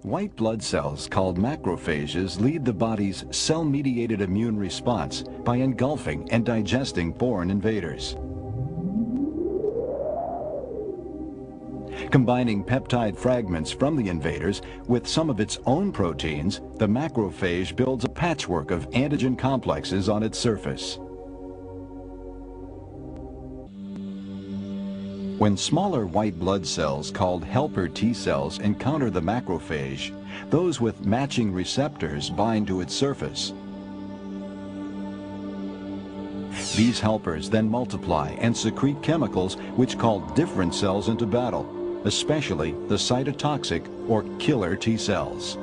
White blood cells called macrophages lead the body's cell-mediated immune response by engulfing and digesting foreign invaders. Combining peptide fragments from the invaders with some of its own proteins, the macrophage builds a patchwork of antigen complexes on its surface. When smaller white blood cells called helper T cells encounter the macrophage, those with matching receptors bind to its surface. These helpers then multiply and secrete chemicals which call different cells into battle, especially the cytotoxic or killer T cells.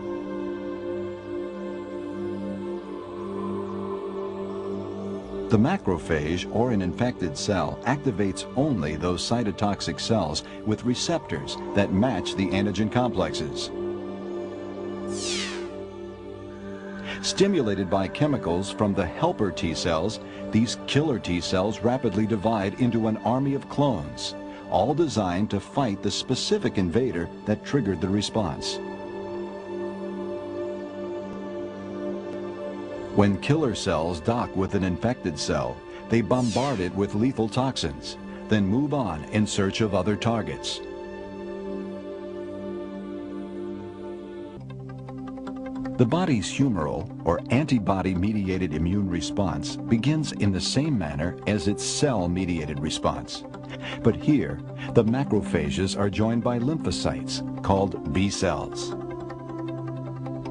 The macrophage, or an infected cell, activates only those cytotoxic cells with receptors that match the antigen complexes. Stimulated by chemicals from the helper T cells, these killer T cells rapidly divide into an army of clones, all designed to fight the specific invader that triggered the response. When killer cells dock with an infected cell, they bombard it with lethal toxins, then move on in search of other targets. The body's humoral, or antibody-mediated immune response, begins in the same manner as its cell-mediated response. But here, the macrophages are joined by lymphocytes, called B cells.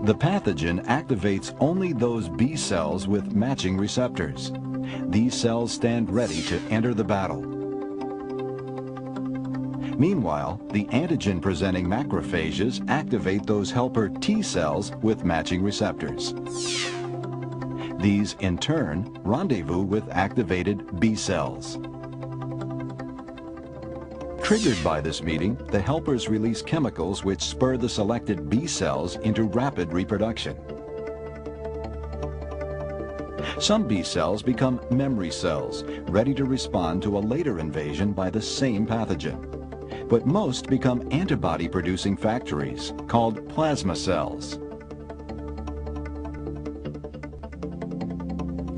The pathogen activates only those B cells with matching receptors. These cells stand ready to enter the battle. Meanwhile, the antigen-presenting macrophages activate those helper T cells with matching receptors. These, in turn, rendezvous with activated B cells. Triggered by this meeting, the helpers release chemicals which spur the selected B cells into rapid reproduction. Some B cells become memory cells, ready to respond to a later invasion by the same pathogen. But most become antibody-producing factories, called plasma cells.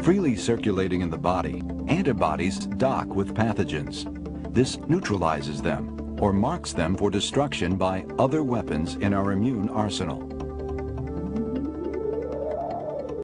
Freely circulating in the body, antibodies dock with pathogens. This neutralizes them or marks them for destruction by other weapons in our immune arsenal.